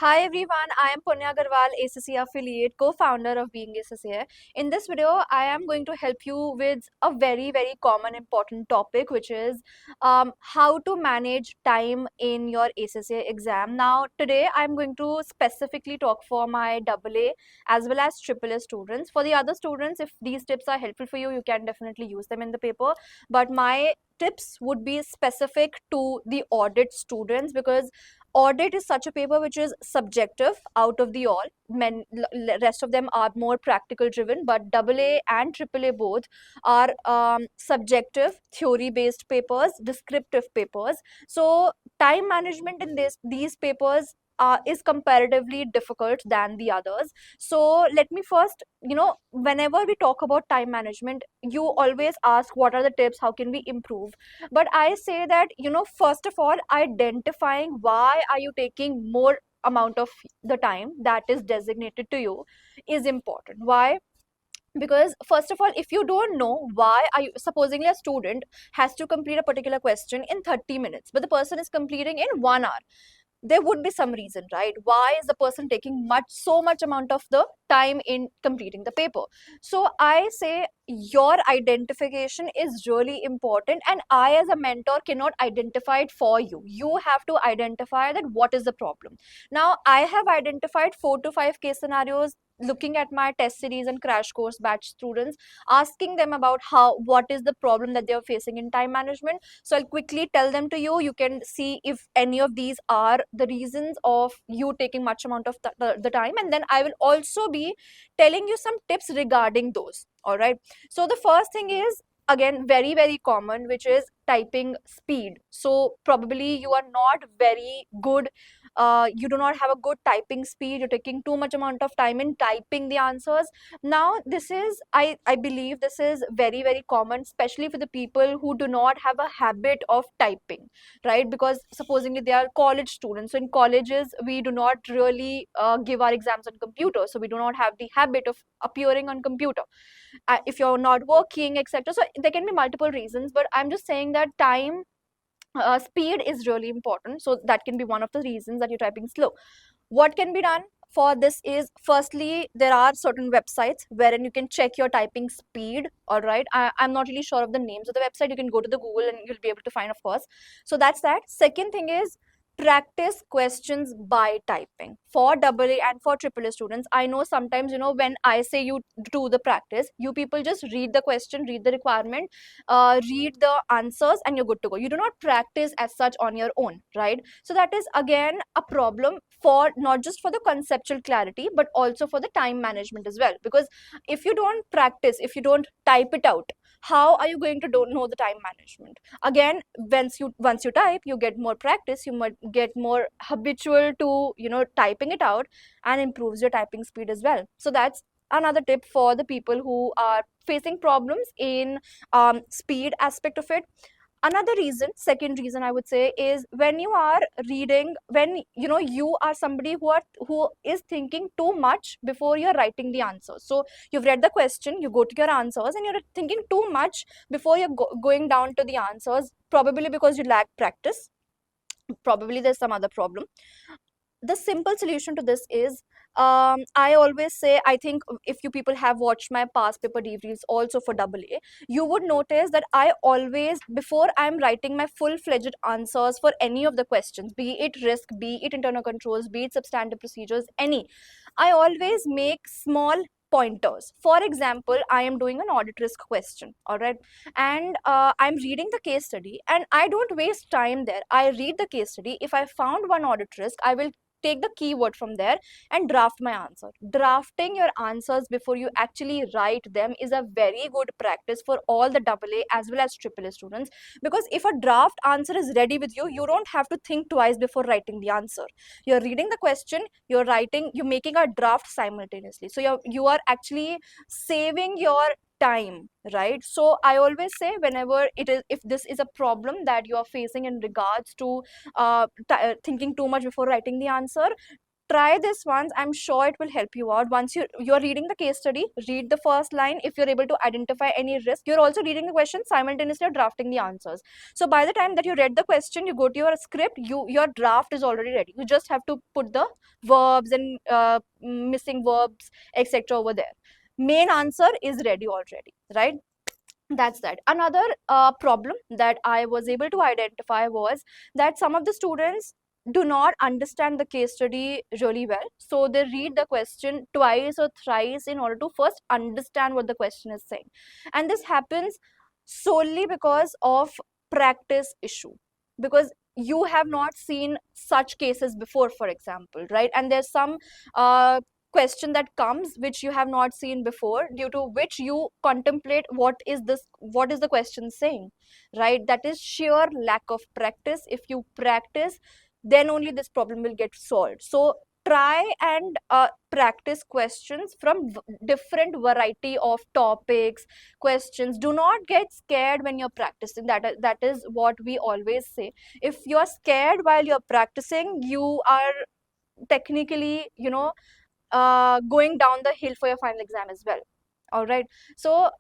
Hi everyone, I am Punya Agarwal, ACC affiliate, co-founder of Being ACCA. In this video, I am going to help you with a very common important topic, which is how to manage time in your ACCA exam. Now, today I'm going to specifically talk for my AA as well as AAA students. For the other students, if these tips are helpful for you, you can definitely use them in the paper. But my tips would be specific to the audit students because audit is such a paper which is subjective out of the all. Rest of them are more practical driven, but AA and AAA both are subjective theory based papers, descriptive papers. So time management in these papers is comparatively difficult than the others. So let me first, whenever we talk about time management, you always ask what are the tips, how can we improve? But I say that, first of all, identifying why are you taking more amount of the time that is designated to you is important. Why? Because first of all, if you don't know why are you, supposingly a student has to complete a particular question in 30 minutes, but the person is completing in 1 hour, there would be some reason, right? Why is the person taking so much amount of the time in completing the paper? So I say your identification is really important, and I as a mentor cannot identify it for you. You have to identify that what is the problem. Now I have identified 4 to 5 case scenarios looking at my test series and crash course batch students, asking them about what is the problem that they are facing in time management. So I'll quickly tell them to you. You can see if any of these are the reasons of you taking much amount of the time, and then I will also be telling you some tips regarding those. All right. So the first thing is, again, very common, which is typing speed. So probably you are not very good, you do not have a good typing speed, you're taking too much amount of time in typing the answers. Now this is, I believe this is very common, especially for the people who do not have a habit of typing, right? Because supposedly they are college students, so in colleges we do not really give our exams on computer, so we do not have the habit of appearing on computer, if you're not working, etc. So there can be multiple reasons, but I'm just saying that time, speed is really important, so that can be one of the reasons that you're typing slow. What can be done for this is, firstly, there are certain websites wherein you can check your typing speed. All right, I'm not really sure of the names of the website. You can go to the Google and you'll be able to find, of course. So that's that. Second thing is, practice questions by typing for AA and for AAA students. I know sometimes, when I say you do the practice, you people just read the question, read the requirement, read the answers, and you're good to go. You do not practice as such on your own, right? So that is again a problem, for not just for the conceptual clarity but also for the time management as well. Because if you don't practice, if you don't type it out, how are you going to don't know the time management? Again, once you type, you get more practice, you might get more habitual to typing it out, and improves your typing speed as well. So that's another tip for the people who are facing problems in speed aspect of it. Another reason, second reason I would say, is when you are reading, when you are somebody who is thinking too much before you're writing the answer. So you've read the question, you go to your answers, and you're thinking too much before you're going down to the answers, probably because you lack practice, probably there's some other problem. The simple solution to this is, I always say, I think if you people have watched my past paper debriefs also for AA, you would notice that I always, before I'm writing my full-fledged answers for any of the questions, be it risk, be it internal controls, be it substantive procedures, any, I always make small pointers. For example, I am doing an audit risk question, all right, and I'm reading the case study, and I don't waste time there. I read the case study. If I found one audit risk, I will take the keyword from there and draft my answer. Drafting your answers before you actually write them is a very good practice for all the AA as well as AAA students, because if a draft answer is ready with you, you don't have to think twice before writing the answer. You're reading the question, you're writing, you're making a draft simultaneously, so you are actually saving your time, right? So I always say, whenever it is, if this is a problem that you are facing in regards to thinking too much before writing the answer, try this once. I'm sure it will help you out. Once you're reading the case study, read the first line. If you're able to identify any risk, you're also reading the question simultaneously, you're drafting the answers. So by the time that you read the question, you go to your script, your draft is already ready. You just have to put the verbs and missing verbs, etc. over there. Main answer is ready already, right? That's that. Another problem that I was able to identify was that some of the students do not understand the case study really well. So they read the question twice or thrice in order to first understand what the question is saying. And this happens solely because of practice issue. Because you have not seen such cases before, for example, right? And there's some question that comes which you have not seen before, due to which you contemplate what is the question saying, right? That is sheer lack of practice. If you practice, then only this problem will get solved. So try and practice questions from different variety of topics, questions. Do not get scared when you're practicing. That is what we always say. If you're scared while you're practicing, you are technically, going down the hill for your final exam as well. All right. So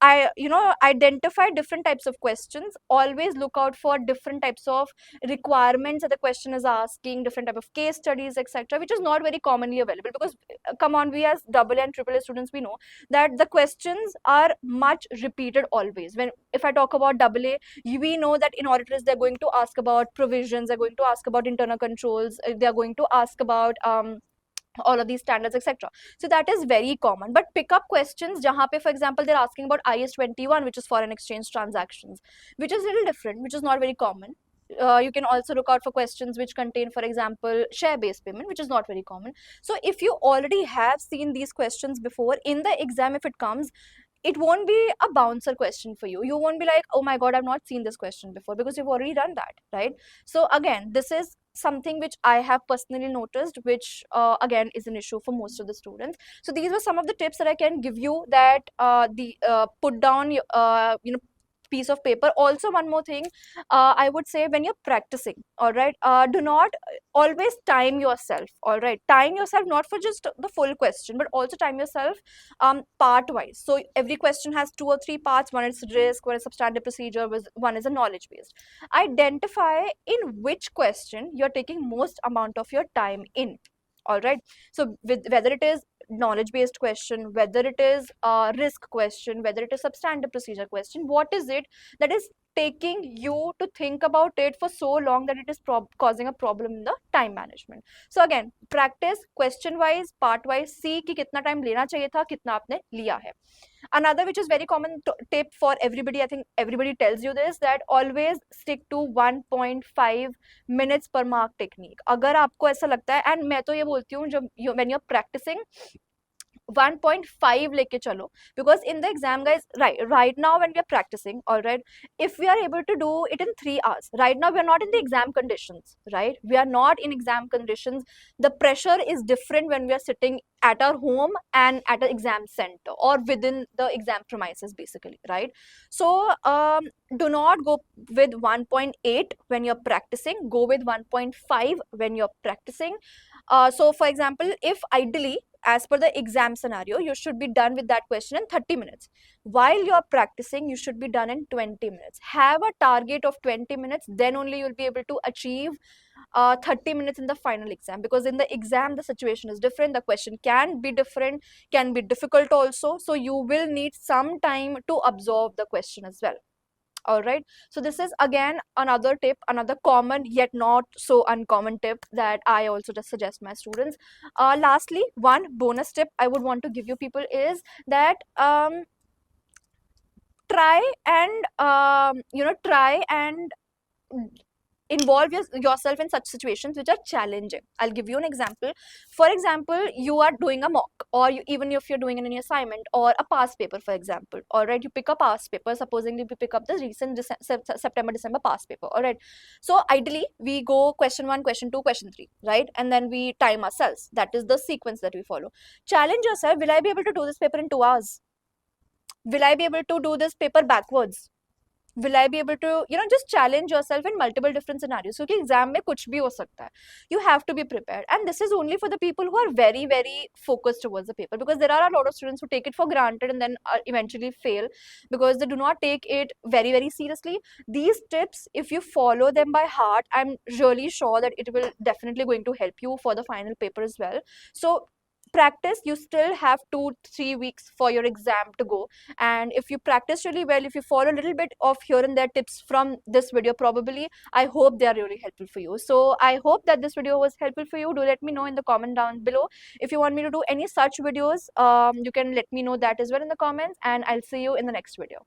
identify different types of questions. Always look out for different types of requirements that the question is asking, different type of case studies, etc., which is not very commonly available. Because come on, we as double A and triple A students, we know that the questions are much repeated always. When if I talk about double A, we know that in auditors they're going to ask about provisions, they're going to ask about internal controls, they're going to ask about all of these standards, etc. So that is very common. But pick up questions jahan pe, for example, they're asking about IS 21, which is foreign exchange transactions, which is a little different, which is not very common. You can also look out for questions which contain, for example, share based payment, which is not very common. So if you already have seen these questions before, in the exam if it comes, it won't be a bouncer question for you. You won't be like, oh my god, I've not seen this question before, because you've already done that, right? So again, this is something which I have personally noticed, which again is an issue for most of the students. So these were some of the tips that I can give you, that the put down piece of paper. Also, one more thing, I would say, when you're practicing, all right, do not always time yourself. All right, time yourself not for just the full question, but also time yourself part wise. So every question has 2 or 3 parts. One is risk, one is substantive procedure, one is a knowledge based. Identify in which question you're taking most amount of your time in. All right. So whether it is knowledge based question, whether it is a risk question, whether it is substantive procedure question, what is it that is taking you to think about it for so long that it is causing a problem in the time management. So again, practice question wise, part wise, see कि कितना time लेना चाहिए था, कितना आपने लिया है. Another which is very common tip for everybody, I think everybody tells you this, that always stick to 1.5 minutes per mark technique. अगर आपको ऐसा लगता है, and मैं तो ये बोलती हूँ, जब when you're practicing, 1.5 लेके चलो, because in the exam, guys, right now when we are practicing, all right, if we are able to do it in 3 hours, right now we are not in the exam conditions, right? We are not in exam conditions. The pressure is different when we are sitting at our home and at an exam center or within the exam premises, basically, right? So do not go with 1.8 when you're practicing. Go with 1.5 when you're practicing. So for example, if ideally, as per the exam scenario, you should be done with that question in 30 minutes. While you're practicing, you should be done in 20 minutes. Have a target of 20 minutes, then only you'll be able to achieve 30 minutes in the final exam. Because in the exam, the situation is different, the question can be different, can be difficult also. So you will need some time to absorb the question as well. All right, so this is again another tip, another common yet not so uncommon tip that I also just suggest my students. Lastly, one bonus tip I would want to give you people is that try and try and involve yourself in such situations which are challenging. I'll give you an example. For example, you are doing a mock, or even if you're doing an assignment or a past paper, for example. All right, you pick a past paper. Supposingly, we pick up the recent September-December past paper. All right. So ideally, we go question 1, question 2, question 3, right? And then we time ourselves. That is the sequence that we follow. Challenge yourself. Will I be able to do this paper in 2 hours? Will I be able to do this paper backwards? will I be able to, just challenge yourself in multiple different scenarios? So कि exam में कुछ भी हो सकता है. You have to be prepared, and this is only for the people who are very very focused towards the paper, because there are a lot of students who take it for granted and then eventually fail because they do not take it very very seriously. These tips, if you follow them by heart, I'm really sure that it will definitely going to help you for the final paper as well. So practice. You still have 2-3 weeks for your exam to go, and if you practice really well, if you follow a little bit of here and there tips from this video, probably I hope they are really helpful for you. So I hope that this video was helpful for you. Do let me know in the comment down below. If you want me to do any such videos, you can let me know that as well in the comments, and I'll see you in the next video.